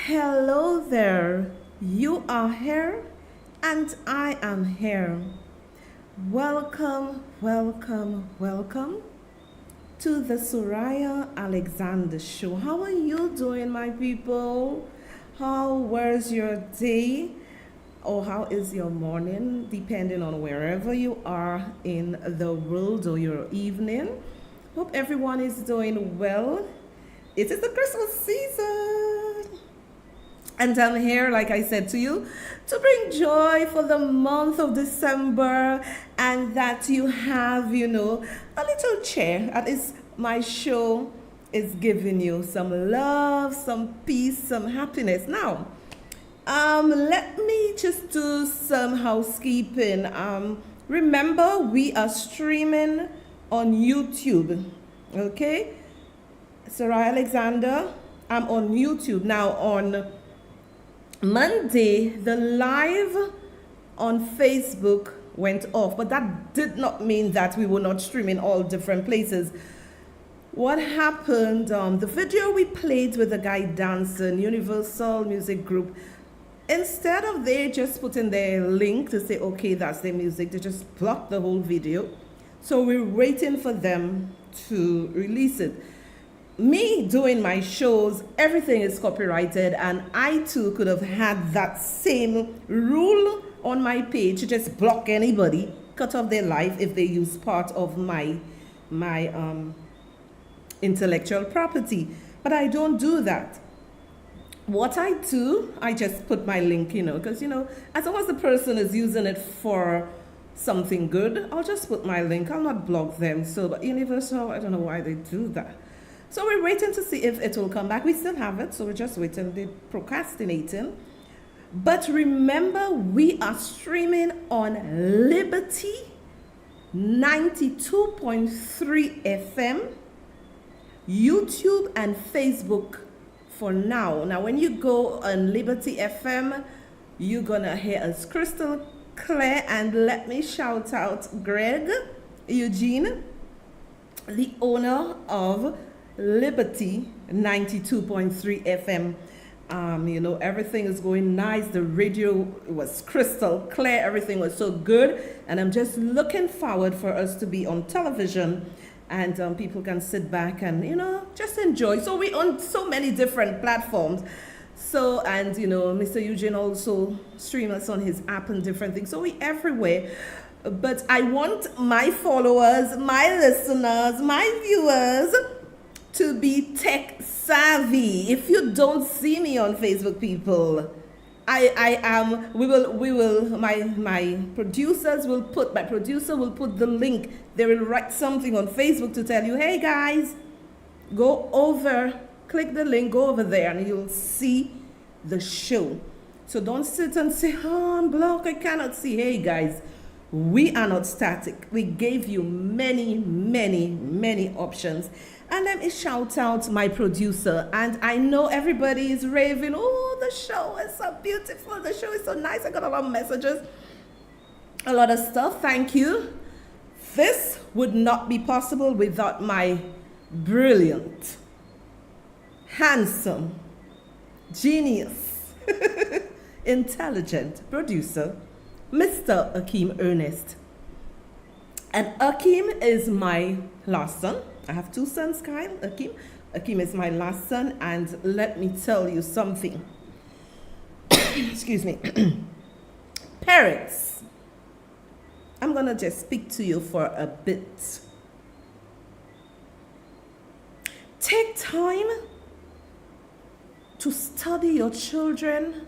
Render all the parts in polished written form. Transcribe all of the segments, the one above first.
Hello there. You are here and I am here. Welcome, welcome, welcome to the Sohria Alexander Show. How are you doing, my people? How was your day? Or how is your morning, depending on wherever you are in the world, or your evening? Hope everyone is doing well. It is the Christmas season. And I'm here, like I said to you, to bring joy for the month of December, and that you have, a little cheer. At least my show is giving you some love, some peace, some happiness. Now, let me just do some housekeeping. Remember, we are streaming on YouTube, okay? Sohria Alexander, I'm on YouTube. Now, on Monday, the live on Facebook went off, but that did not mean that we were not streaming all different places. What happened, the video we played with the guy dancing, Universal Music Group, instead of they just putting their link to say, okay, that's their music, they just blocked the whole video. So we're waiting for them to release it. Me doing my shows, everything is copyrighted, and I too could have had that same rule on my page to just block anybody, cut off their life if they use part of my intellectual property. But I don't do that. What I do, I just put my link, because, as long as the person is using it for something good, I'll just put my link. I'll not block them. So, but Universal, I don't know why they do that. So we're waiting to see if it will come back. We still have it, so we're just waiting. They're procrastinating. But remember, we are streaming on Liberty 92.3 FM, YouTube, and Facebook for now. Now, when you go on Liberty FM, you're gonna hear us crystal clear. And let me shout out Greg Eugene, the owner of Liberty 92.3 FM. Everything is going nice. The radio was crystal clear. Everything was so good. And I'm just looking forward for us to be on television, and people can sit back and, just enjoy. So we on so many different platforms. So, and, Mr. Eugene also streams us on his app and different things. So we everywhere. But I want my followers, my listeners, my viewers to be tech savvy. If you don't see me on Facebook, people, I am, we will, my producer will put the link. They will write something on Facebook to tell you, hey guys, go over, click the link, go over there, and you'll see the show. So don't sit and say, oh, I'm blocked, I cannot see. Hey guys, we are not static. We gave you many, many, many options. And let me shout out my producer. And I know everybody is raving, oh, the show is so beautiful, the show is so nice. I got a lot of messages, a lot of stuff. Thank you. This would not be possible without my brilliant, handsome, genius, intelligent producer, Mr. Akeem Ernest. And Akeem is my last son. I have two sons, Kyle, Akeem. Akeem is my last son, and let me tell you something. Excuse me. Parents, I'm going to just speak to you for a bit. Take time to study your children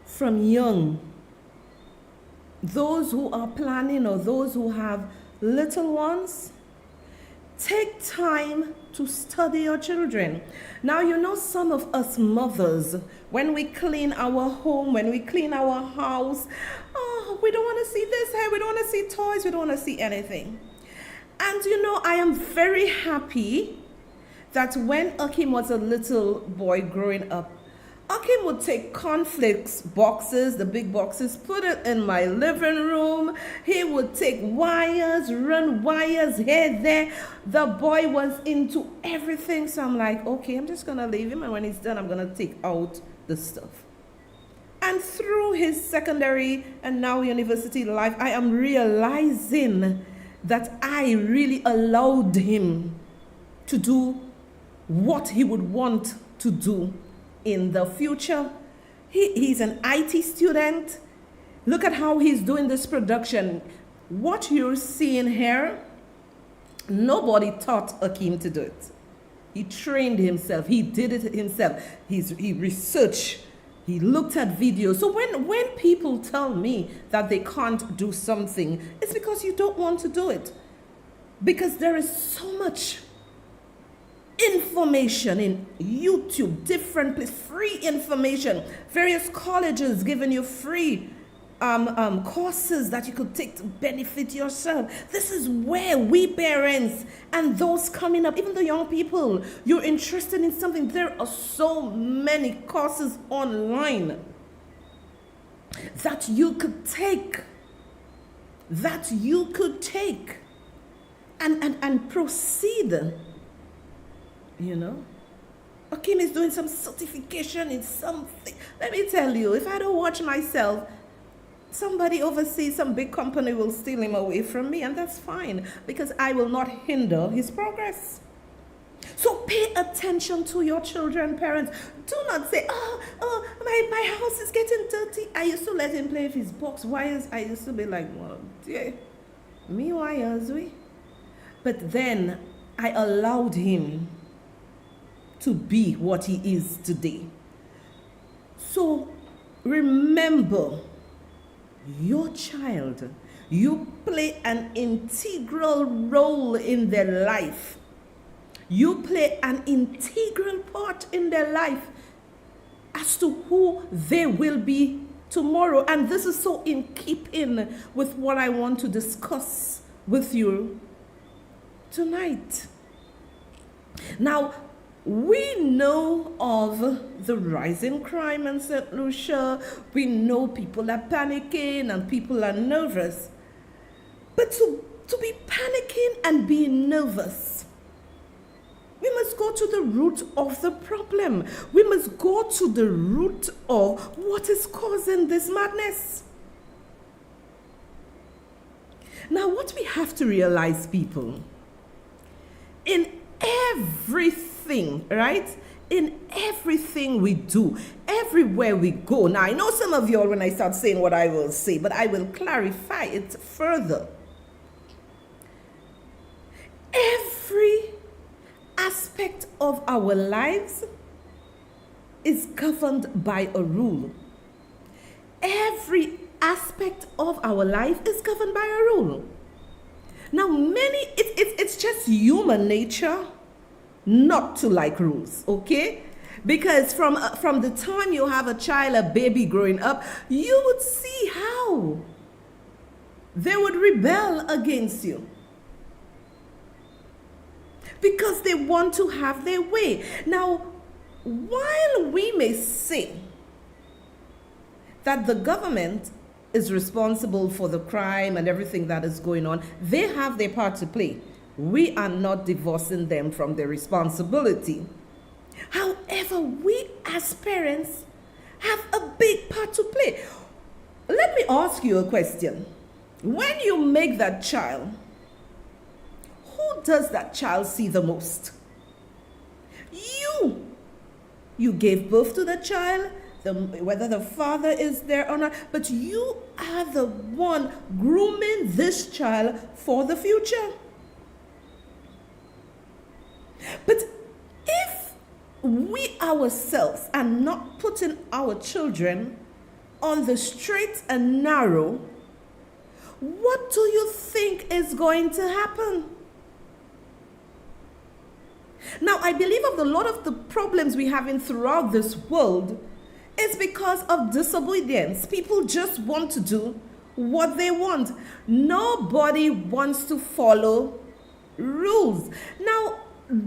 from young. Those who are planning, or those who have little ones, take time to study your children. Now, some of us mothers, when we clean our home, when we clean our house, oh, we don't want to see this here, we don't want to see toys, we don't want to see anything. And I am very happy that when Akeem was a little boy growing up, Akeem would take cornflakes boxes, the big boxes, put it in my living room. He would take wires, run wires here, there. The boy was into everything. So I'm like, okay, I'm just going to leave him. And when he's done, I'm going to take out the stuff. And through his secondary and now university life, I am realizing that I really allowed him to do what he would want to do in the future. He's an IT student. Look at how he's doing this production. What you're seeing here, nobody taught Akeem to do it. He trained himself. He did it himself. He researched. He looked at videos. So when people tell me that they can't do something, it's because you don't want to do it. Because there is so much information in YouTube, different places, free information, various colleges giving you free courses that you could take to benefit yourself. This is where we parents and those coming up, even the young people, you're interested in something. There are so many courses online that you could take, and proceed. You know, Akeem is doing some certification in something. Let me tell you, if I don't watch myself, somebody overseas, some big company will steal him away from me, and that's fine, because I will not hinder his progress. So pay attention to your children, parents. Do not say, my house is getting dirty. I used to let him play with his box wires. I used to be like, well, dear, me wires, we. But then I allowed him to be what he is today. So remember, your child, you play an integral role in their life. You play an integral part in their life as to who they will be tomorrow. And this is so in keeping with what I want to discuss with you tonight. Now, we know of the rising crime in St. Lucia. We know people are panicking and people are nervous. But to be panicking and being nervous, we must go to the root of the problem. We must go to the root of what is causing this madness. Now, what we have to realize, people, in everything, right? In everything we do, everywhere we go. Now, I know some of you all, when I start saying what I will say, but I will clarify it further. Every aspect of our lives is governed by a rule. Every aspect of our life is governed by a rule. Now, it's just human nature not to like rules, okay? Because from the time you have a child, a baby growing up, you would see how they would rebel against you. Because they want to have their way. Now, while we may say that the government is responsible for the crime and everything that is going on, they have their part to play. We are not divorcing them from their responsibility. However, we as parents have a big part to play. Let me ask you a question. When you make that child, who does that child see the most? You gave birth to the child, whether the father is there or not, but you are the one grooming this child for the future. But if we ourselves are not putting our children on the straight and narrow, what do you think is going to happen? Now, I believe of a lot of the problems we have in throughout this world is because of disobedience. People just want to do what they want. Nobody wants to follow rules. Now,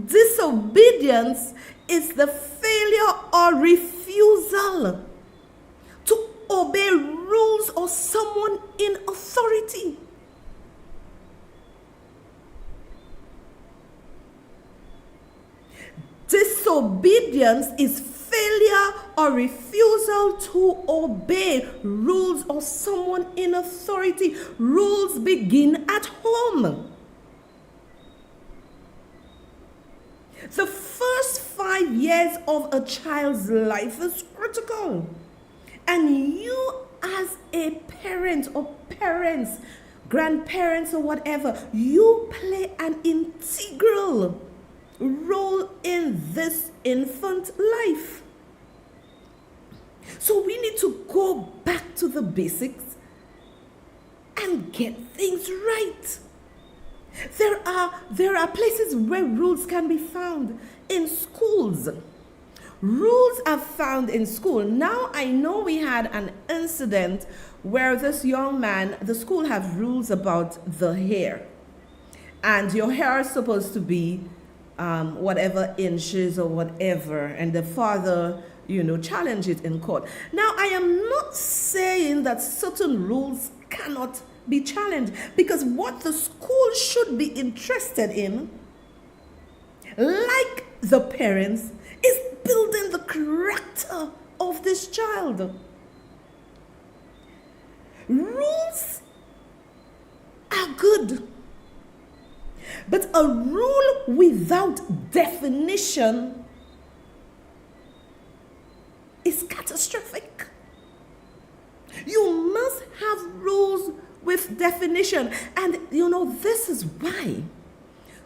disobedience is the failure or refusal to obey rules or someone in authority. Disobedience is failure or refusal to obey rules or someone in authority. Rules begin at home. The first 5 years of a child's life is critical. And you as a parent or parents, grandparents or whatever, you play an integral role in this infant life. So we need to go back to the basics and get things right. There are places where rules can be found in schools. Rules are found in school. Now I know we had an incident where this young man, the school have rules about the hair. And your hair is supposed to be whatever inches or whatever. And the father, challenged it in court. Now I am not saying that certain rules cannot be challenged, because what the school should be interested in, like the parents, is building the character of this child. Rules are good, but a rule without definition is catastrophic. You must have rules with definition. And this is why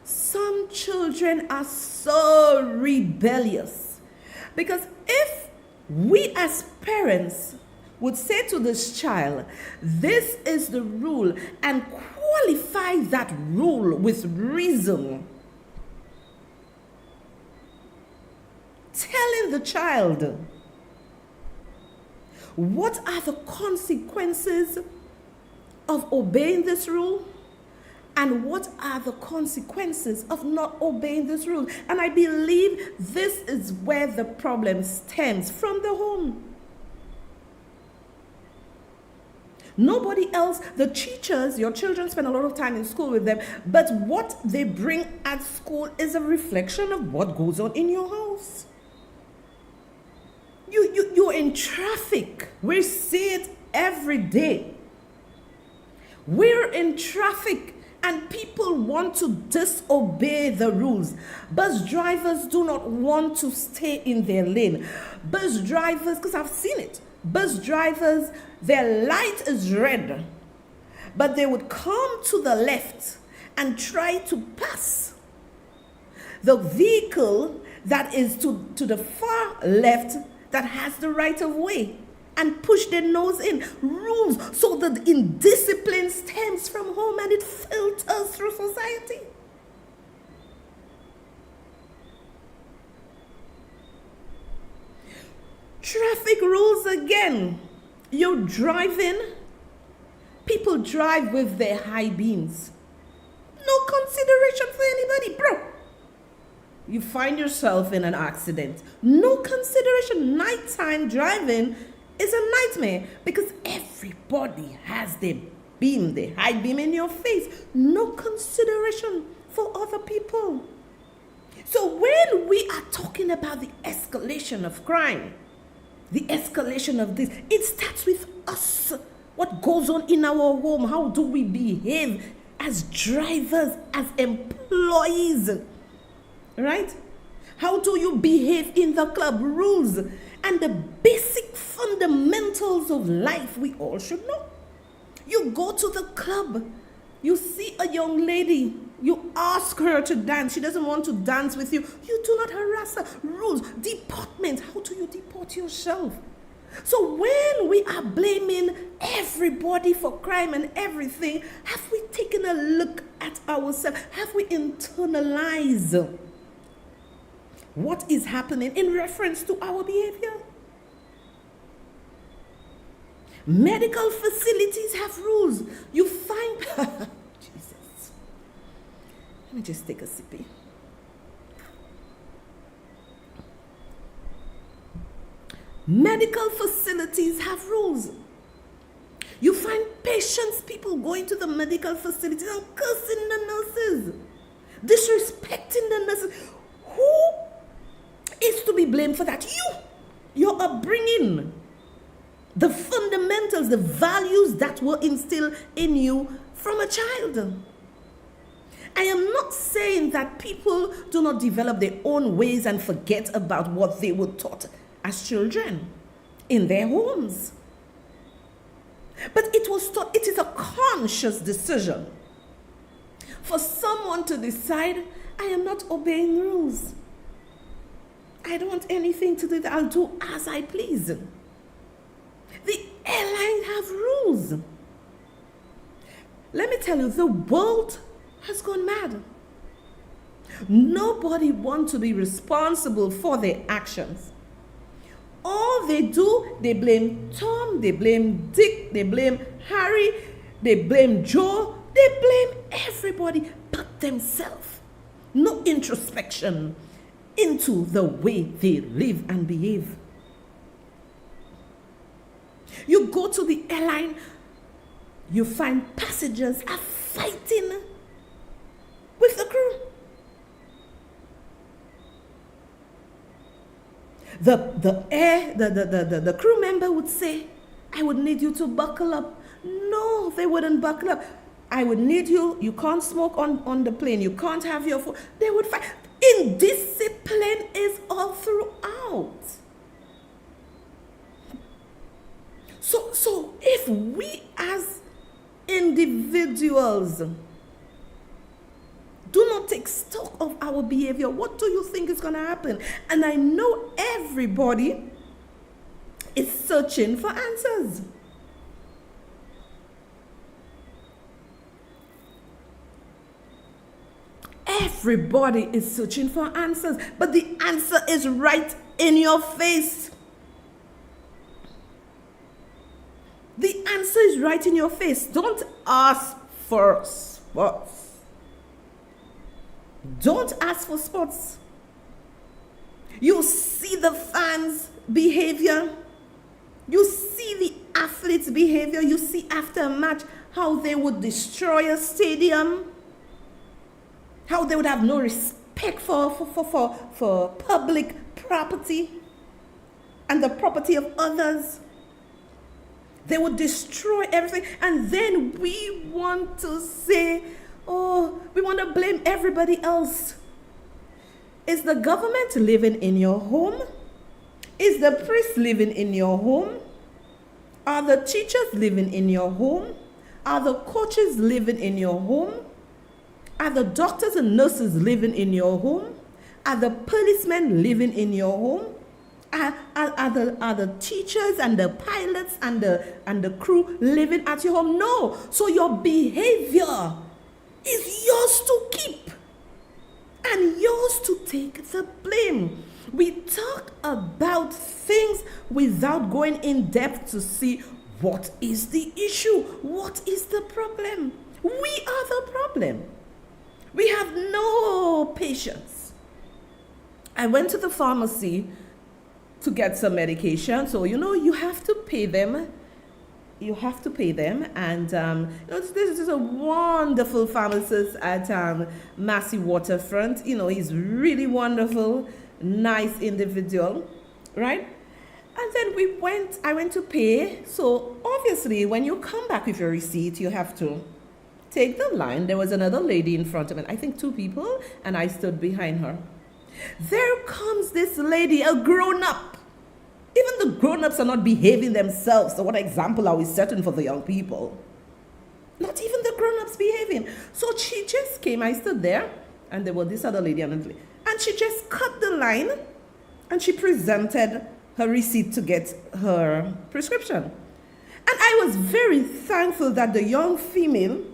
some children are so rebellious. Because if we as parents would say to this child, this is the rule, and qualify that rule with reason, telling the child what are the consequences of obeying this rule, and what are the consequences of not obeying this rule. And I believe this is where the problem stems from, the home. Nobody else, the teachers, your children spend a lot of time in school with them, but what they bring at school is a reflection of what goes on in your house. You're in traffic. We see it every day. We're in traffic and people want to disobey the rules. Bus drivers do not want to stay in their lane. Bus drivers, because I've seen it, bus drivers, their light is red, but they would come to the left and try to pass the vehicle that is to the far left that has the right of way, and push their nose in. Rules. So the indiscipline stems from home and it filters through society. Traffic rules again. You're driving. People drive with their high beams. No consideration for anybody, bro. You find yourself in an accident. No consideration. Nighttime driving is a nightmare because everybody has their beam, their high beam in your face. No consideration for other people. So when we are talking about the escalation of crime, the escalation of this, it starts with us. What goes on in our home? How do we behave as drivers, as employees? Right? How do you behave in the club? Rules and the basic fundamentals of life we all should know. You go to the club, you see a young lady, you ask her to dance. She doesn't want to dance with you. You do not harass her. Rules, deportment. How do you deport yourself? So when we are blaming everybody for crime and everything, have we taken a look at ourselves? Have we internalized what is happening in reference to our behavior? Medical facilities have rules. You find... Jesus. Let me just take a sippy. Medical facilities have rules. You find patients, people going to the medical facilities and cursing the nurses, disrespecting the nurses. Who is to be blamed for that? You. your upbringing, the fundamentals, the values that were instilled in you from a child. I am not saying that people do not develop their own ways and forget about what they were taught as children in their homes. But it was taught, it is a conscious decision for someone to decide, I am not obeying rules. I don't want anything to do with that. I'll do as I please. The airline have rules. Let me tell you, the world has gone mad. Nobody wants to be responsible for their actions. All they do, they blame Tom, they blame Dick, they blame Harry, they blame Joe, they blame everybody but themselves. No introspection into the way they live and behave. You go to the airline, you find passengers are fighting with the crew. The crew member would say, I would need you to buckle up. No, they wouldn't buckle up. I would need you. You can't smoke on the plane. You can't have your food. They would fight. Indiscipline is all throughout. So if we as individuals do not take stock of our behavior, what do you think is going to happen? And I know everybody is searching for answers. Everybody is searching for answers, but the answer is right in your face. The answer is right in your face. Don't ask for spots. Don't ask for spots. You see the fans' behavior. You see the athletes' behavior. You see after a match how they would destroy a stadium. How they would have no respect for public property and the property of others. They would destroy everything. And then we want to say, oh, we want to blame everybody else. Is the government living in your home? Is the priest living in your home? Are the teachers living in your home? Are the coaches living in your home? Are the doctors and nurses living in your home? Are the policemen living in your home? Are the teachers and the pilots and the crew living at your home? No. So your behavior is yours to keep and yours to take the blame. We talk about things without going in depth to see what is the issue, what is the problem. We are the problem. We have no patience. I went to the pharmacy to get some medication. So, you have to pay them. You have to pay them. And, this is a wonderful pharmacist at Massey Waterfront. He's really wonderful, nice individual, right? And then I went to pay. So, obviously, when you come back with your receipt, you have to take the line. There was another lady in front of me, I think 2 people, and I stood behind her. There comes this lady, a grown-up. Even the grown-ups are not behaving themselves. So what example are we setting for the young people? Not even the grown-ups behaving. So she just came, I stood there, and there was this other lady, and she just cut the line, and she presented her receipt to get her prescription. And I was very thankful that the young female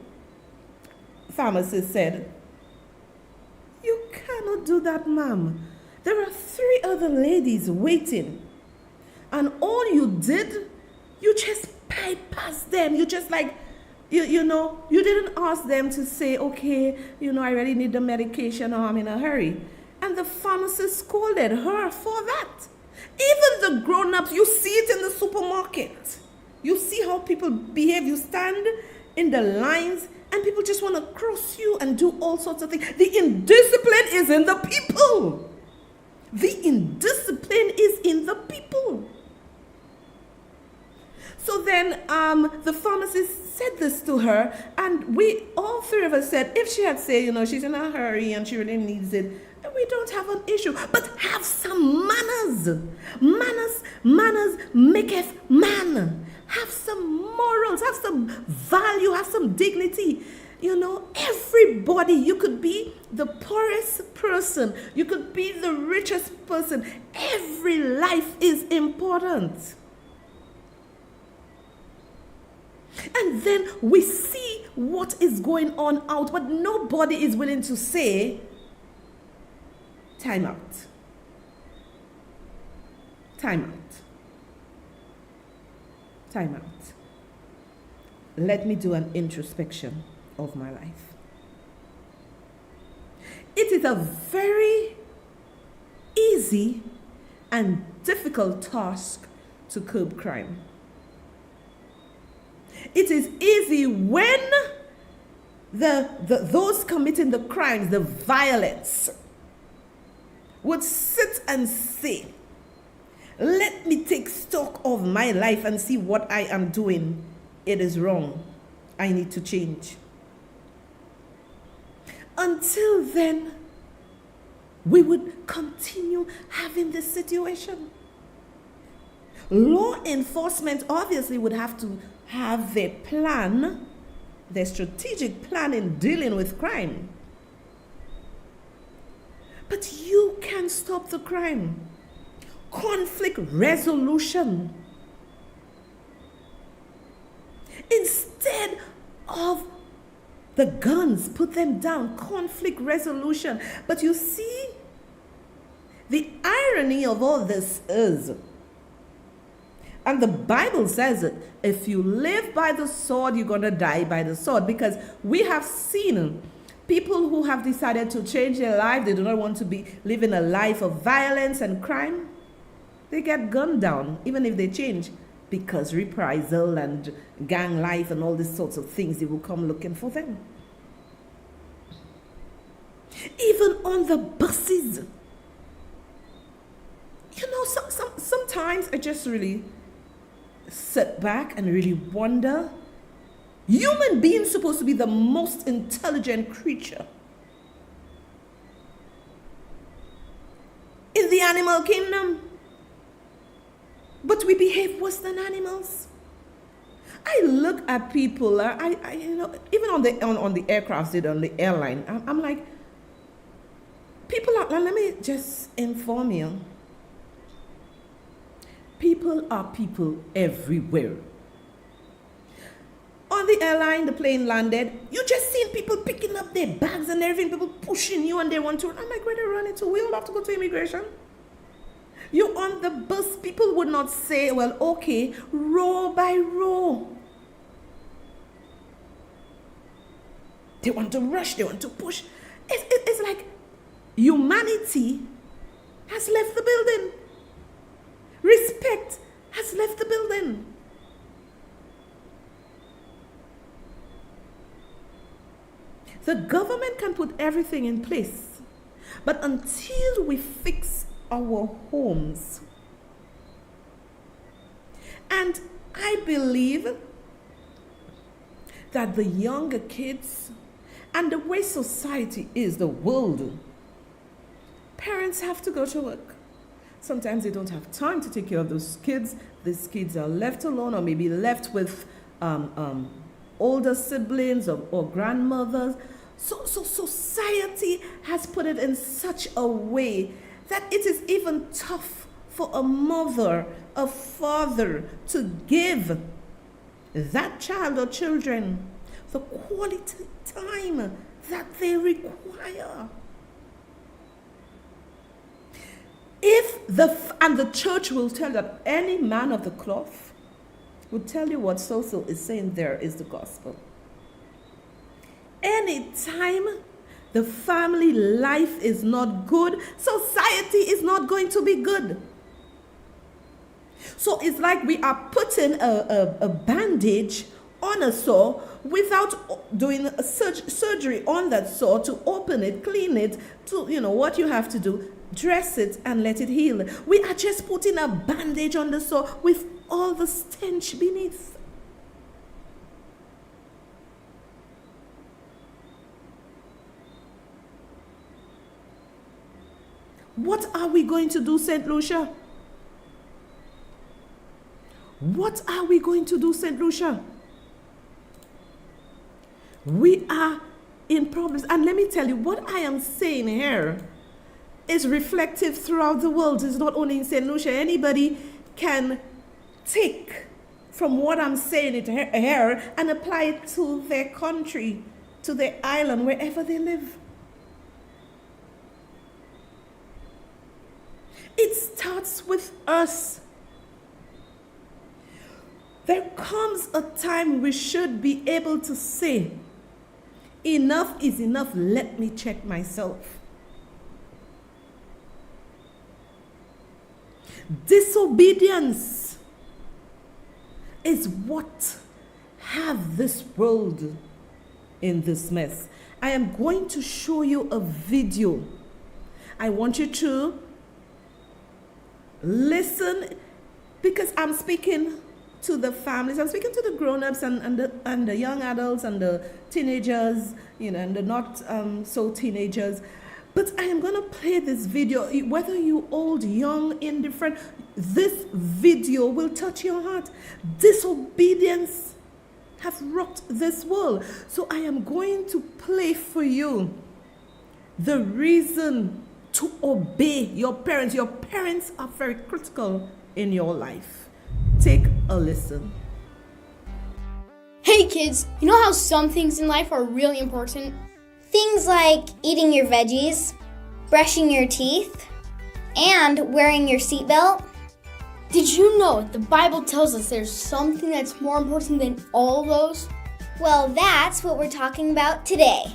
pharmacist said, "You cannot do that, ma'am. There are 3 other ladies waiting. And all you did, you just bypassed them. You just you didn't ask them to say, okay, I really need the medication or I'm in a hurry." And the pharmacist scolded her for that. Even the grown-ups, you see it in the supermarket. You see how people behave. You stand in the lines and people just want to cross you and do all sorts of things. The indiscipline is in the people. The indiscipline is in the people. So then the pharmacist said this to her, and we, all three of us said, if she had said, she's in a hurry and she really needs it, we don't have an issue. But have some manners. Manners maketh man. Have some morals, have some value, have some dignity. Everybody, you could be the poorest person, you could be the richest person. Every life is important. And then we see what is going on out, but nobody is willing to say, time out. Time out. Time out. Let me do an introspection of my life. It is a very easy and difficult task to curb crime. It is easy when those committing the crimes, the violence, would sit and say, let me take stock of my life and see what I am doing. It is wrong. I need to change. Until then, we would continue having this situation. Law enforcement obviously would have to have their plan, their strategic plan in dealing with crime. But you can stop the crime. Conflict resolution. Instead of the guns, put them down. Conflict resolution. But you see, the irony of all this is, and the Bible says it, if you live by the sword, you're going to die by the sword. Because we have seen people who have decided to change their life. They do not want to be living a life of violence and crime. They get gunned down, even if they change, because reprisal and gang life and all these sorts of things, they will come looking for them. Even on the buses. Sometimes I just really sit back and really wonder, human beings supposed to be the most intelligent creature in the animal kingdom, but we behave worse than animals. I look at people, even on the aircraft, on the airline, I'm like, people are, let me just inform you, people are people everywhere. On the airline, the plane landed, you just seen people picking up their bags and everything, people pushing you and they want to run. I'm like, where they running to? We all have to go to immigration. You're on the bus, people would not say, well, okay, row by row. They want to rush, they want to push. It's like humanity has left the building. Respect has left the building. The government can put everything in place, but until we fix our homes, and I believe that the younger kids and the way society is, the world, parents have to go to work. Sometimes they don't have time to take care of those kids. These kids are left alone or maybe left with older siblings or grandmothers. So society has put it in such a way that it is even tough for a mother, a father to give that child or children the quality time that they require. And the church will tell that any man of the cloth will tell you what so is saying there is the gospel. Anytime the family life is not good, society is not going to be good. So it's like we are putting a bandage on a sore without doing a surgery on that sore to open it, clean it, to what you have to do. dress it, and let it heal. We are just putting a bandage on the sore with all the stench beneath. What are we going to do, St. Lucia? What are we going to do, St. Lucia? We are in problems. And let me tell you, what I am saying here is reflective throughout the world. It's not only in St. Lucia. Anybody can take from what I'm saying here and apply it to their country, to their island, wherever they live. It starts with us. There comes a time we should be able to say, enough is enough, let me check myself. Disobedience is what have this world in this mess. I am going to show you a video. I want you to listen, because I'm speaking to the families, I'm speaking to the grown-ups and the young adults and the teenagers, and the not so teenagers. But I am going to play this video, whether you old, young, indifferent, this video will touch your heart. Disobedience have rocked this world. So I am going to play for you the reason to obey your parents. Your parents are very critical in your life. Take a listen. Hey kids, you know how some things in life are really important? Things like eating your veggies, brushing your teeth, and wearing your seatbelt. Did you know the Bible tells us there's something that's more important than all of those? Well, that's what we're talking about today.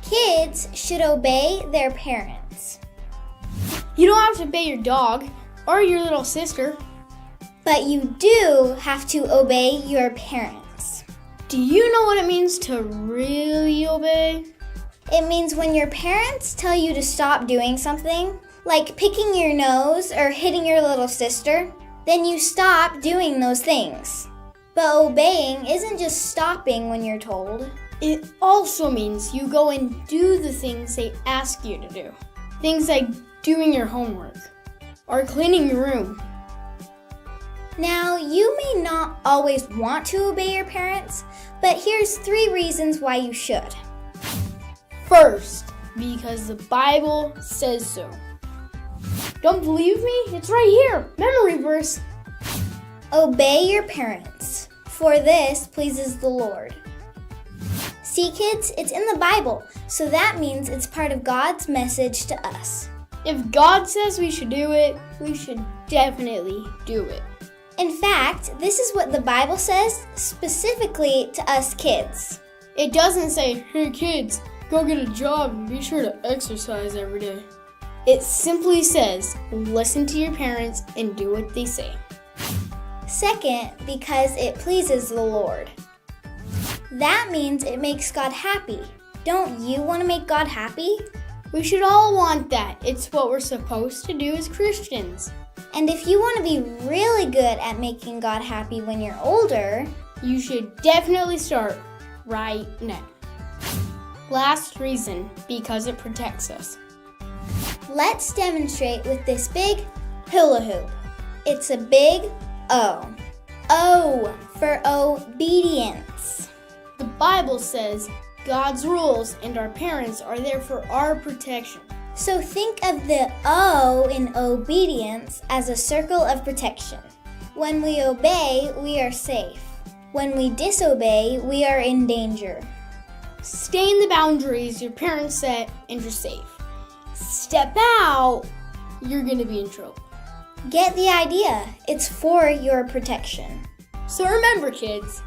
Kids should obey their parents. You don't have to obey your dog or your little sister. But you do have to obey your parents. Do you know what it means to really obey? It means when your parents tell you to stop doing something, like picking your nose or hitting your little sister, then you stop doing those things. But obeying isn't just stopping when you're told. It also means you go and do the things they ask you to do. Things like doing your homework or cleaning your room. Now, you may not always want to obey your parents, but here's 3 reasons why you should. First, because the Bible says so. Don't believe me? It's right here. Memory verse. Obey your parents, for this pleases the Lord. See, kids, it's in the Bible, so that means it's part of God's message to us. If God says we should do it, we should definitely do it. In fact, this is what the Bible says specifically to us kids. It doesn't say, hey kids, go get a job and be sure to exercise every day. It simply says, listen to your parents and do what they say. Second, because it pleases the Lord. That means it makes God happy. Don't you want to make God happy? We should all want that. It's what we're supposed to do as Christians. And if you want to be really good at making God happy when you're older, you should definitely start right now. Last reason, because it protects us. Let's demonstrate with this big hula hoop. It's a big O. O for obedience. The Bible says God's rules and our parents are there for our protection. So think of the O in obedience as a circle of protection. When we obey, we are safe. When we disobey, we are in danger. Stay in the boundaries your parents set and you're safe. Step out, you're gonna be in trouble. Get the idea. It's for your protection. So remember, kids,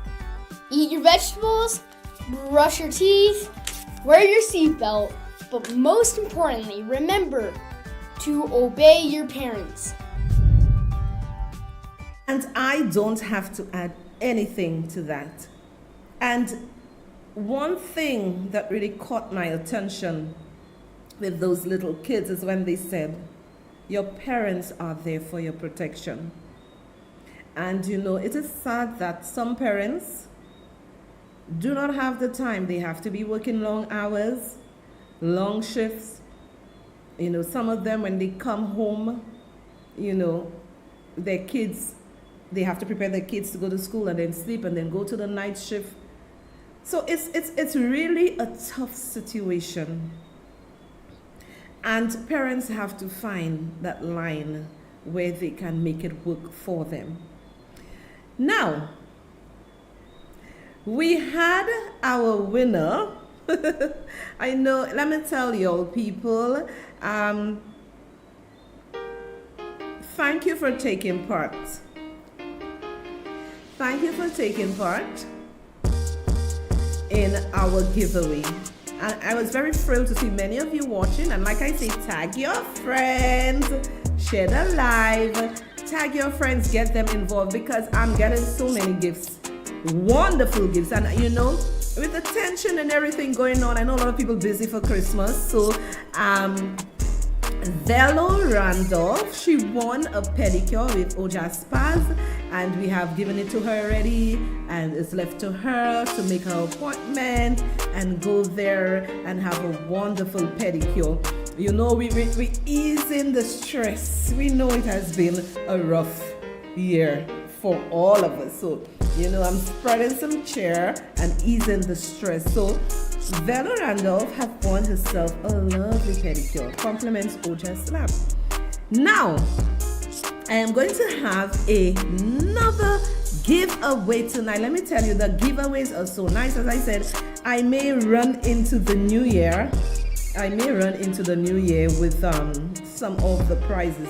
eat your vegetables, brush your teeth, wear your seatbelt, but most importantly, remember to obey your parents. And I don't have to add anything to that. And one thing that really caught my attention with those little kids is when they said, your parents are there for your protection. And it is sad that some parents do not have the time. They have to be working long hours, long shifts. Some of them, when they come home, their kids, they have to prepare their kids to go to school and then sleep and then go to the night shift. So it's really a tough situation. And parents have to find that line where they can make it work for them. Now, we had our winner. I know, let me tell you all, people, thank you for taking part. Thank you for taking part in our giveaway. I was very thrilled to see many of you watching, and like I say, tag your friends, share the live, tag your friends, get them involved, because I'm getting so many gifts, wonderful gifts. And with the tension and everything going on, I know a lot of people busy for Christmas. So Velo Randolph, she won a pedicure with Oja Spas, and we have given it to her already, and it's left to her to make her appointment and go there and have a wonderful pedicure. We ease in the stress. We know it has been a rough year for all of us. So, I'm spreading some cheer and easing the stress. So, Velo Randolph have won herself a lovely pedicure. Compliments Oja's Lab. Now, I am going to have another giveaway tonight. Let me tell you, the giveaways are so nice. As I said, I may run into the new year. With some of the prizes.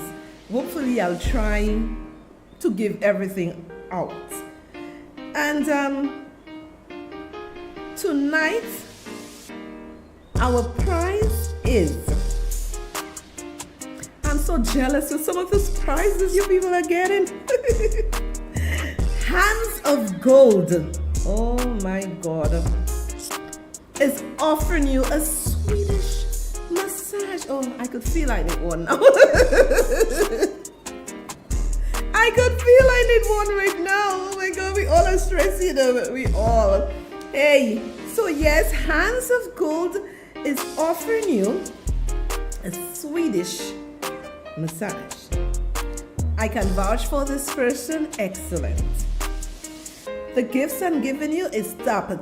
Hopefully, I'll try to give everything out. And tonight, our prize is, I'm so jealous of some of those prizes you people are getting. Hands of Gold, oh my God, is offering you a Swedish massage. Oh, I could feel I need one now. I could feel I need one right now. Oh my God, we all are stressed, we all. Hey, so yes, Hands of Gold is offering you a Swedish massage. I can vouch for this person, excellent. The gifts I'm giving you is topper.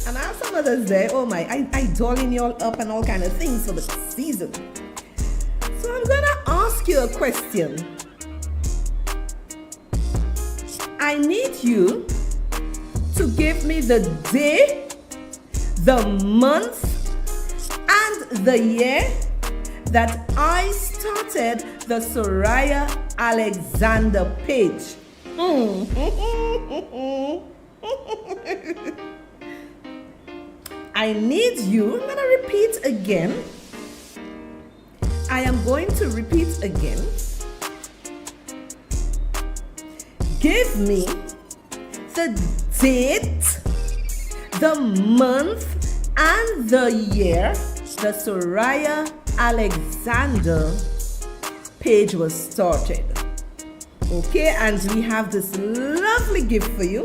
And I have some others there, oh my, I dolling you all up and all kind of things for the season. So I'm gonna ask you a question. I need you to give me the day, the month, and the year that I started the Sohria Alexander page. I need you, I'm going to repeat again. I am going to repeat again. Give me the date, the month, and the year the Sohria Alexander page was started. Okay, and we have this lovely gift for you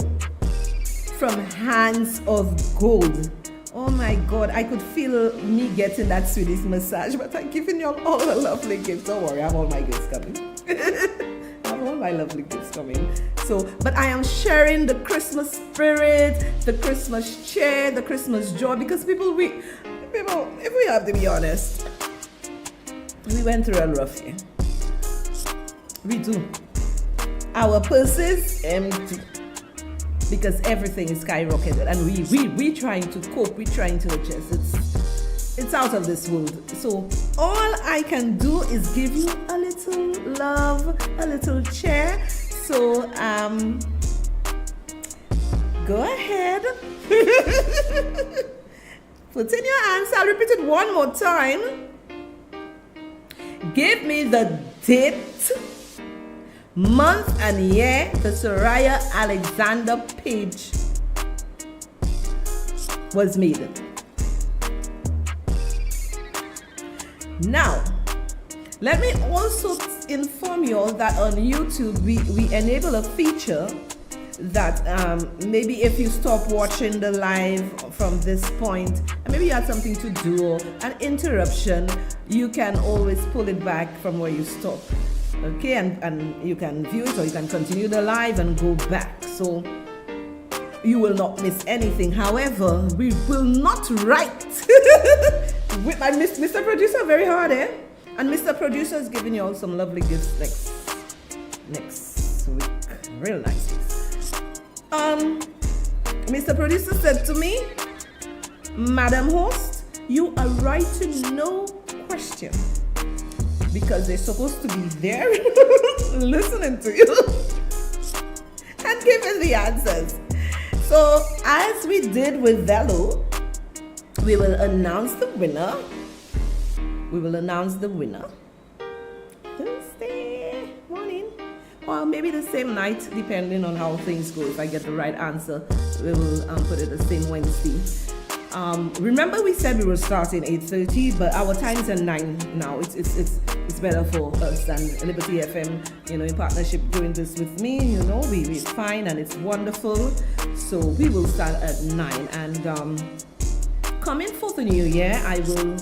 from Hands of Gold. Oh my God, I could feel me getting that Swedish massage, but I'm giving you all the lovely gifts. Don't worry, I have all my gifts coming. I have all my lovely gifts coming. So, but I am sharing the Christmas spirit, the Christmas cheer, the Christmas joy, because people, if we have to be honest, we went through a rough year. We do. Our purses empty because everything is skyrocketed, and we trying to cope, we trying to adjust. It's out of this world. So all I can do is give you a little love, a little cheer. So go ahead. Put in your hands. I'll repeat it one more time. Give me the date, month, and year the Sohria Alexander page was made. Now, let me also inform you all that on YouTube we enable a feature that maybe if you stop watching the live from this point and maybe you had something to do or an interruption, you can always pull it back from where you stop. Okay, and you can view it or you can continue the live and go back. So you will not miss anything. However, we will not write with my Mr. Producer very hard, eh? And Mr. Producer is giving you all some lovely gifts next week. Real nice. Mr. Producer said to me, Madam Host, you are writing no question because they're supposed to be there listening to you and giving the answers. So as we did with Velo, we will announce the winner. Thursday morning, or maybe the same night, depending on how things go. If I get the right answer, we will put it the same Wednesday. Remember, we said we were starting 8:30, but our times are 9 now. It's better for us and Liberty FM, in partnership doing this with me. We're fine and it's wonderful. So we will start at 9. And coming for the new year, I will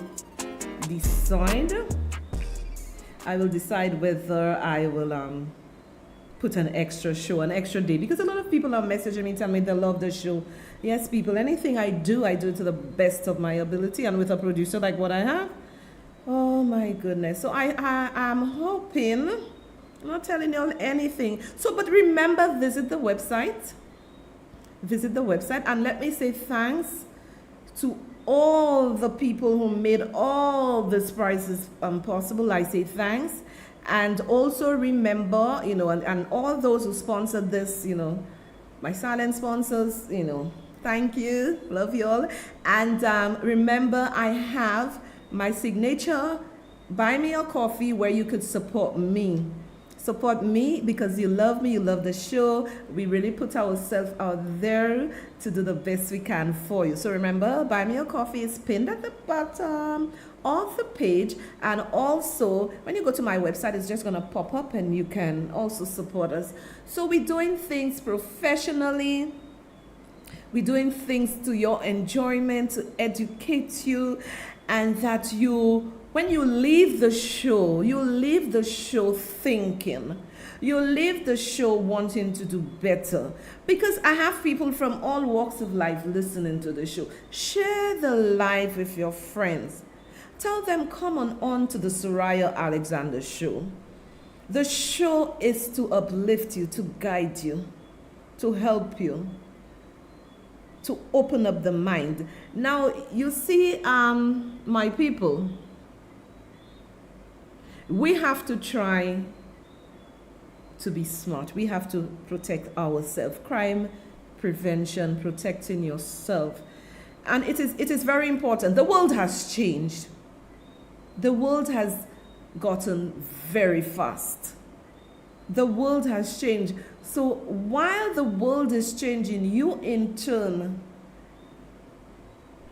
decide whether I will put an extra show, an extra day, because a lot of people are messaging me, telling me they love the show. Yes, people, anything I do to the best of my ability, and with a producer like what I have, oh my goodness. So I'm hoping, I'm not telling you all anything. So, but remember, visit the website, and let me say thanks to all the people who made all these prizes possible. I say thanks. And also remember, and all those who sponsored this, my silent sponsors, thank you, love you all. And remember, I have my signature Buy Me a Coffee where you could support me. Support me because you love me, you love the show. We really put ourselves out there to do the best we can for you. So remember, Buy Me a Coffee is pinned at the bottom of the page. And also, when you go to my website, it's just going to pop up and you can also support us. So we're doing things professionally. We're doing things to your enjoyment, to educate you, and that when you leave the show, you leave the show thinking. You leave the show wanting to do better. Because I have people from all walks of life listening to the show. Share the live with your friends. Tell them, come on to the Sohria Alexander Show. The show is to uplift you, to guide you, to help you, to open up the mind. Now, you see, my people, we have to try to be smart. We have to protect ourselves. Crime prevention, protecting yourself. And it is very important. The world has changed. The world has gotten very fast. The world has changed. So while the world is changing, you in turn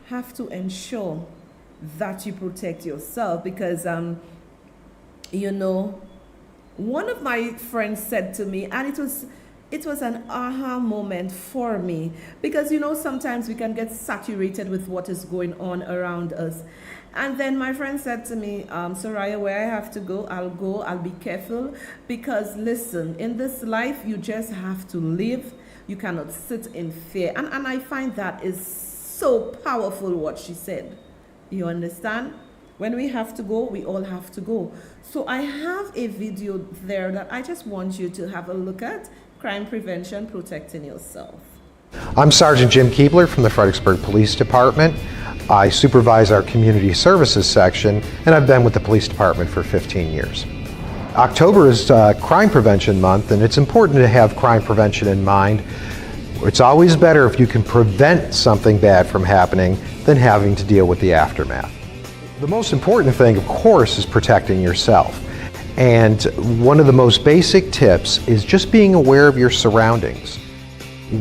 have to ensure that you protect yourself, because one of my friends said to me, and it was an aha moment for me, because sometimes we can get saturated with what is going on around us. And then my friend said to me, Sohria, where I have to go, I'll be careful, because listen, in this life you just have to live. You cannot sit in fear. And I find that is so powerful what she said. You understand? When we have to go, we all have to go. So I have a video there that I just want you to have a look at. Crime prevention, protecting yourself. I'm Sergeant Jim Keebler from the Fredericksburg Police Department. I supervise our community services section, and I've been with the police department for 15 years. October is Crime Prevention Month, and it's important to have crime prevention in mind. It's always better if you can prevent something bad from happening than having to deal with the aftermath. The most important thing, of course, is protecting yourself. And one of the most basic tips is just being aware of your surroundings.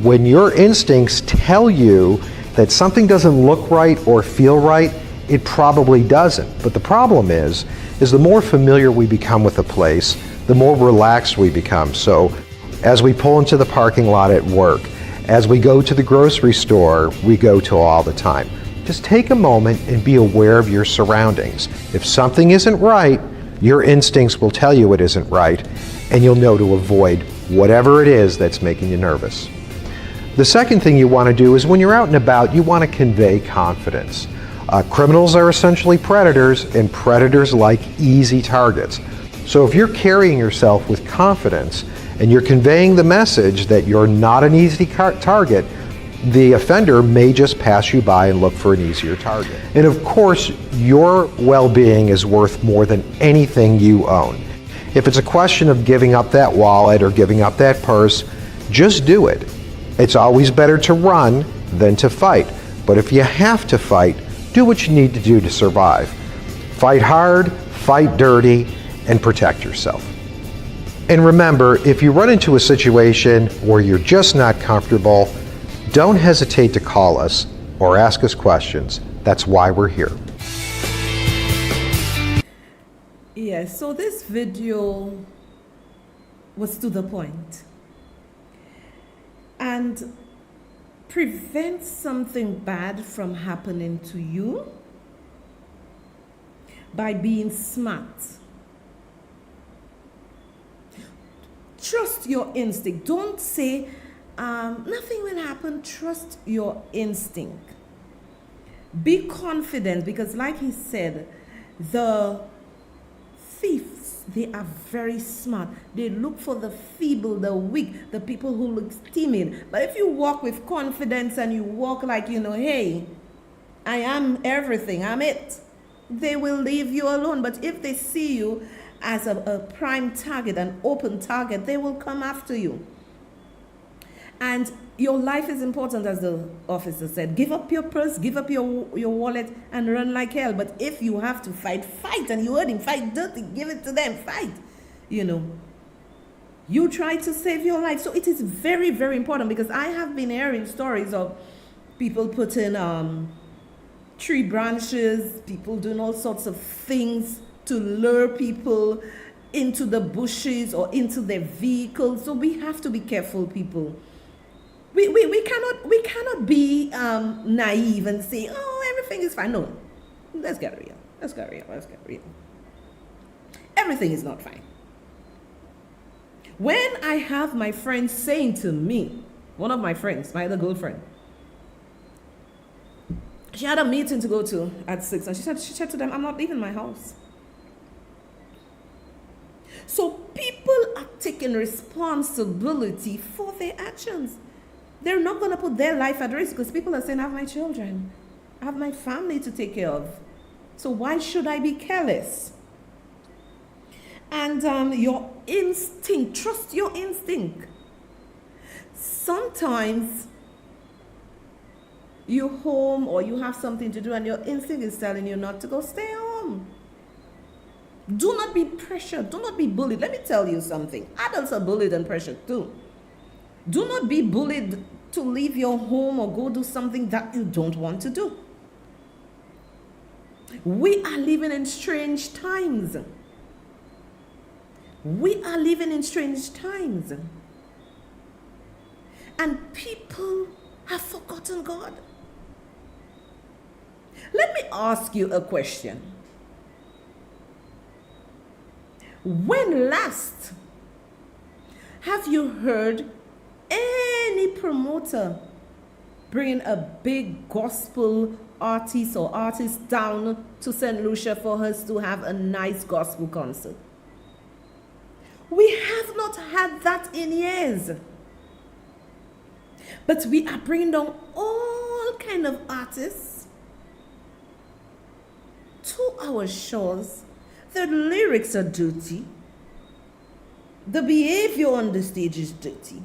When your instincts tell you that something doesn't look right or feel right, It probably doesn't. But the problem is the more familiar we become with a place, the more relaxed we become. So as we pull into the parking lot at work, as we go to the grocery store, we go to all the time. Just take a moment and be aware of your surroundings. If something isn't right, your instincts will tell you it isn't right, and you'll know to avoid whatever it is that's making you nervous. The second thing you want to do is when you're out and about, you want to convey confidence. Criminals are essentially predators, and predators like easy targets. So if you're carrying yourself with confidence and you're conveying the message that you're not an easy target, the offender may just pass you by and look for an easier target. And of course, your well-being is worth more than anything you own. If it's a question of giving up that wallet or giving up that purse, just do it. It's always better to run than to fight. But if you have to fight, do what you need to do to survive. Fight hard, fight dirty, and protect yourself. And remember, if you run into a situation where you're just not comfortable, don't hesitate to call us or ask us questions. That's why we're here. Yes, so this video was to the point and prevent something bad from happening to you by being smart. Trust your instinct. Don't say, nothing will happen. Trust your instinct. Be confident, because like he said, the thieves, they are very smart. They look for the feeble, the weak, the people who look timid. But if you walk with confidence and you walk like, hey, I am everything, I'm it, they will leave you alone. But if they see you as a prime target, an open target, they will come after you. And your life is important, as the officer said. Give up your purse, give up your wallet, and run like hell. But if you have to fight, fight. And you heard him, fight dirty, give it to them, fight. You try to save your life. So it is very, very important, because I have been hearing stories of people putting tree branches, people doing all sorts of things to lure people into the bushes or into their vehicles. So we have to be careful, people. We cannot be naive and say, oh, everything is fine. No, let's get real. Everything is not fine. When I have my friend saying to me, one of my friends, my other girlfriend, she had a meeting to go to at 6, and she said to them, I'm not leaving my house. So people are taking responsibility for their actions. They're not going to put their life at risk, because people are saying, I have my children, I have my family to take care of. So why should I be careless? And your instinct, trust your instinct. Sometimes you're home or you have something to do and your instinct is telling you not to go, stay home. Do not be pressured. Do not be bullied. Let me tell you something. Adults are bullied and pressured too. Do not be bullied to leave your home or go do something that you don't want to do. We are living in strange times. We are living in strange times. And people have forgotten God. Let me ask you a question. When last have you heard any promoter bringing a big gospel artist or artist down to St. Lucia for us to have a nice gospel concert? We have not had that in years. But we are bringing down all kind of artists to our shores. The lyrics are dirty. The behavior on the stage is dirty.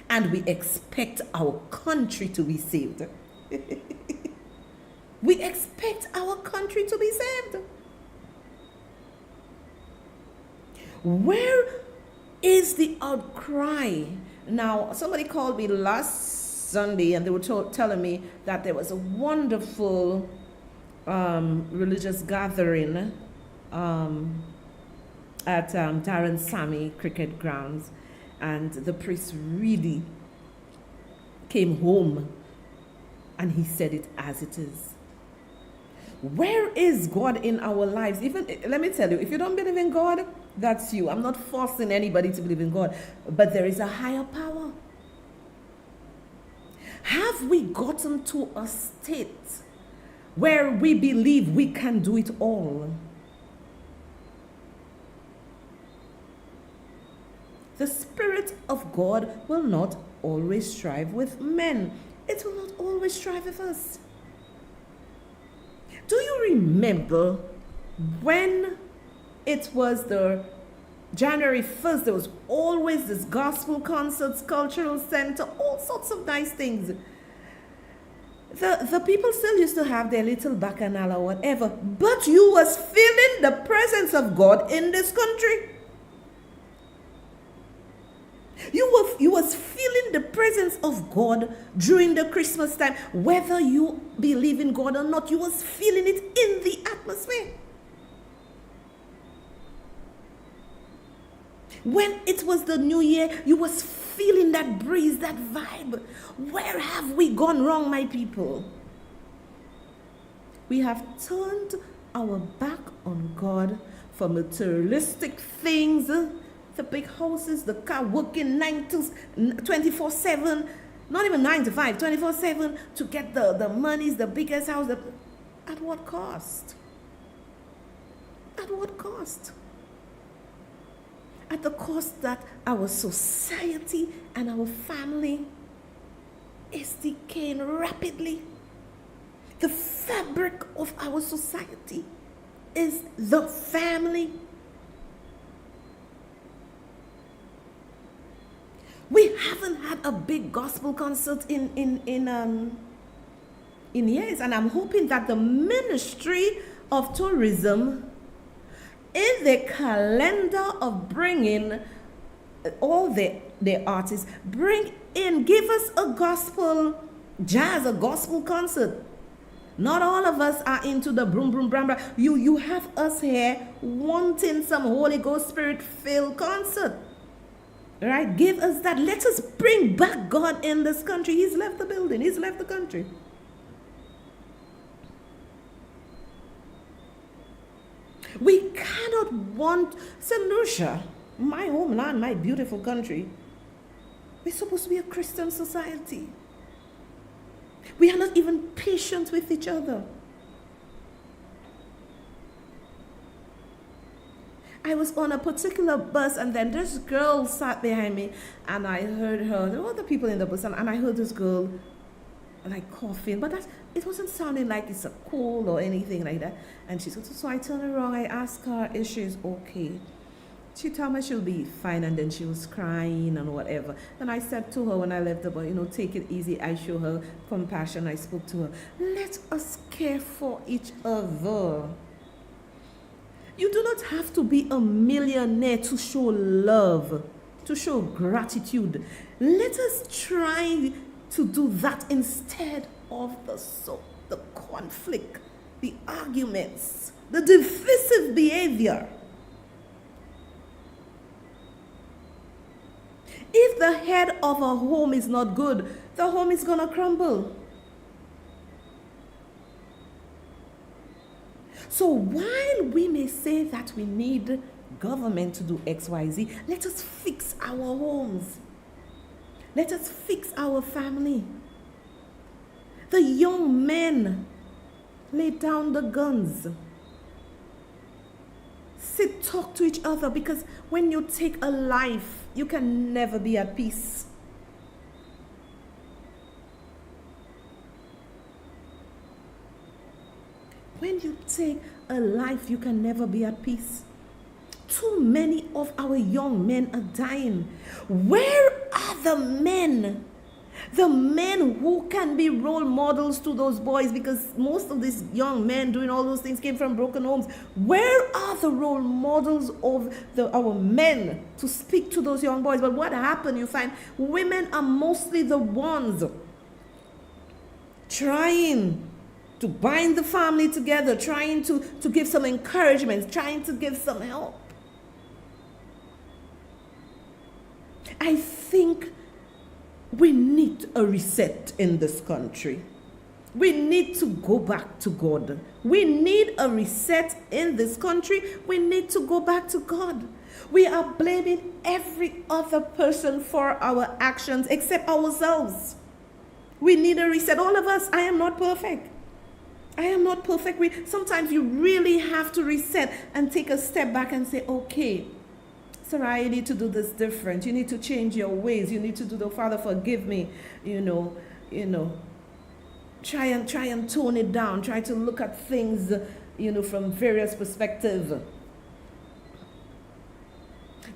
And we expect our country to be saved. We expect our country to be saved. Where is the outcry? Now, somebody called me last Sunday and they were telling me that there was a wonderful religious gathering at Darren Sammy cricket grounds, and the priest really came home and he said it as it is. Where is God in our lives? Even, let me tell you, if you don't believe in God, that's you. I'm not forcing anybody to believe in God, but there is a higher power. Have we gotten to a state where we believe we can do it all? The Spirit of God will not always strive with men. It will not always strive with us. Do you remember when it was the January 1st, there was always this gospel concerts, cultural center, all sorts of nice things. The people still used to have their little bacchanal or whatever, but you was feeling the presence of God in this country. You was feeling the presence of God during the Christmas time. Whether you believe in God or not, you was feeling it in the atmosphere. When it was the new year, you was feeling that breeze, that vibe. Where have we gone wrong, my people? We have turned our back on God for materialistic things, the big houses, the car, working 24/7, not even 9 to 5, 24/7 to get the monies, the biggest house. At what cost? At what cost? At the cost that our society and our family is decaying rapidly. The fabric of our society is the family. We haven't had a big gospel concert in years, and I'm hoping that the Ministry of Tourism, in the calendar of bringing all the artists, give us a gospel jazz, a gospel concert. Not all of us are into the broom, broom, bram, bram. You have us here wanting some Holy Ghost Spirit-filled concert. Right? Give us that. Let us bring back God in this country. He's left the building. He's left the country. We cannot want St. Lucia, my homeland, my beautiful country. We're supposed to be a Christian society. We are not even patient with each other. I was on a particular bus, and then this girl sat behind me, and I heard her, there were other people in the bus, and I heard this girl like coughing, but it wasn't sounding like it's a cold or anything like that. And she said, so I turned around, I asked her if she's okay. She told me she'll be fine, and then she was crying and whatever. And I said to her when I left the bus, take it easy. I show her compassion. I spoke to her. Let us care for each other. You do not have to be a millionaire to show love, to show gratitude. Let us try to do that instead of the conflict, the arguments, the divisive behavior. If the head of a home is not good, the home is going to crumble. So while we may say that we need government to do X, Y, Z, let us fix our homes. Let us fix our family. The young men, lay down the guns. Sit, talk to each other, because when you take a life, you can never be at peace. When you take a life, you can never be at peace. Too many of our young men are dying. Where are the men? The men who can be role models to those boys, because most of these young men doing all those things came from broken homes. Where are the role models of our men to speak to those young boys? But what happened, you find women are mostly the ones trying to bind the family together, trying to give some encouragement, trying to give some help. I think we need a reset in this country. We need to go back to God. We need a reset in this country. We need to go back to God. We are blaming every other person for our actions except ourselves. We need a reset. All of us. I am not perfect. I am not perfect. Sometimes you really have to reset and take a step back and say, okay, Sohria, you need to do this different. You need to change your ways. You need to do the Father, forgive me. Try and tone it down. Try to look at things, from various perspectives.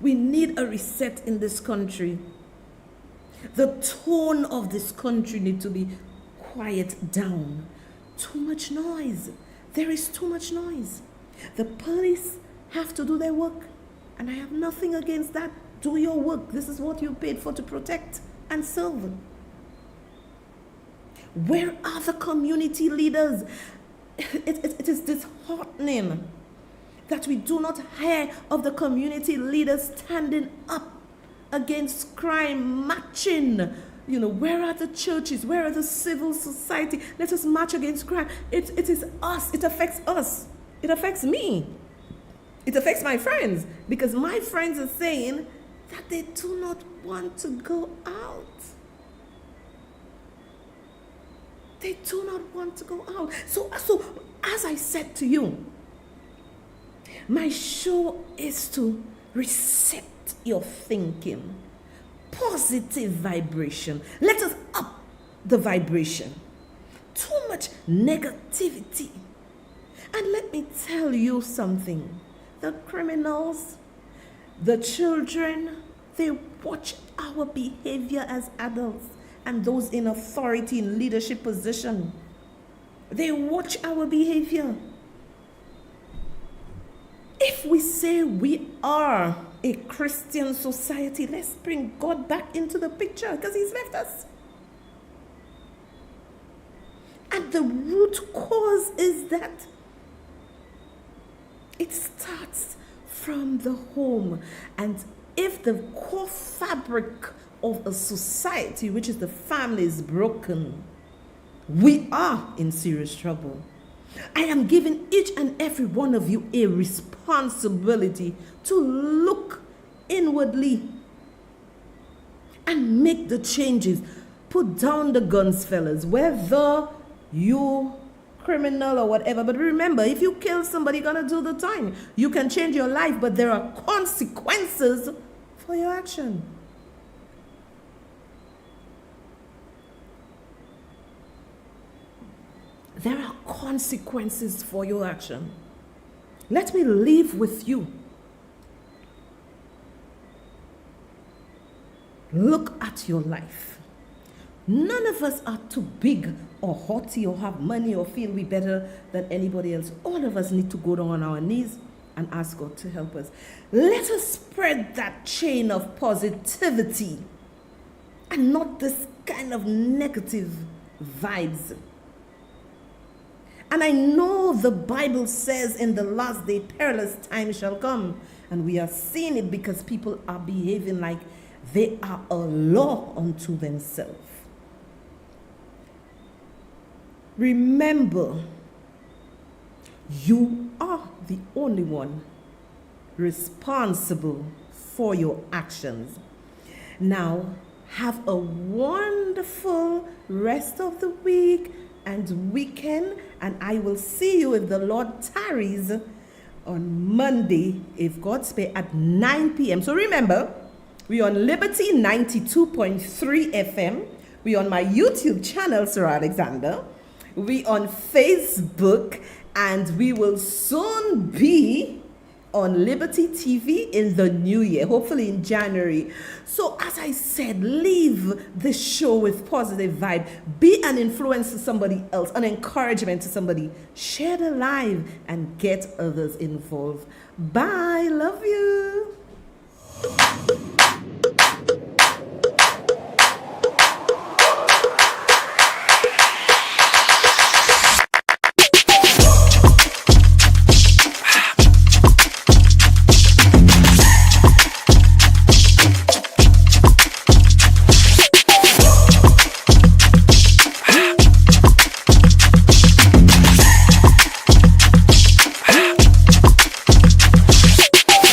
We need a reset in this country. The tone of this country needs to be quiet down. Too much noise. There is too much noise. The police have to do their work. And I have nothing against that. Do your work. This is what you paid for, to protect and serve. Where are the community leaders? It is disheartening that we do not hear of the community leaders standing up against crime, marching. Where are the churches? Where are the civil society? Let us march against crime. It is us. It affects us. It affects me. It affects my friends, because my friends are saying that they do not want to go out. They do not want to go out. So as I said to you, my show is to reset your thinking. Positive vibration. Let us up the vibration. Too much negativity. And let me tell you something. The criminals, the children, they watch our behavior as adults and those in authority, in leadership position. They watch our behavior. If we say we are a Christian society, let's bring God back into the picture, because He's left us. And the root cause is that it starts from the home. And if the core fabric of a society, which is the family, is broken, we are in serious trouble. I am giving each and every one of you a responsibility to look inwardly and make the changes. Put down the guns, fellas, whether you criminal or whatever. But remember, if you kill somebody, you're gonna do the time. You can change your life, but there are consequences for your action. There are consequences for your action. Let me leave with you. Look at your life. None of us are too big or haughty or have money or feel we better than anybody else. All of us need to go down on our knees and ask God to help us. Let us spread that chain of positivity and not this kind of negative vibes. And I know the Bible says in the last day, perilous times shall come. And we are seeing it because people are behaving like they are a law unto themselves. Remember, you are the only one responsible for your actions. Now, have a wonderful rest of the week and weekend, and I will see you, if the Lord tarries, on Monday, if God spares, at 9 p.m. So remember, we're on Liberty 92.3 FM. We're on my YouTube channel, Sohria Alexander. We're on Facebook, and we will soon be on Liberty TV in the new year, hopefully in January. So as I said, leave this show with positive vibe. Be an influence to somebody else, an encouragement to somebody. Share the live and get others involved. Bye. Love you.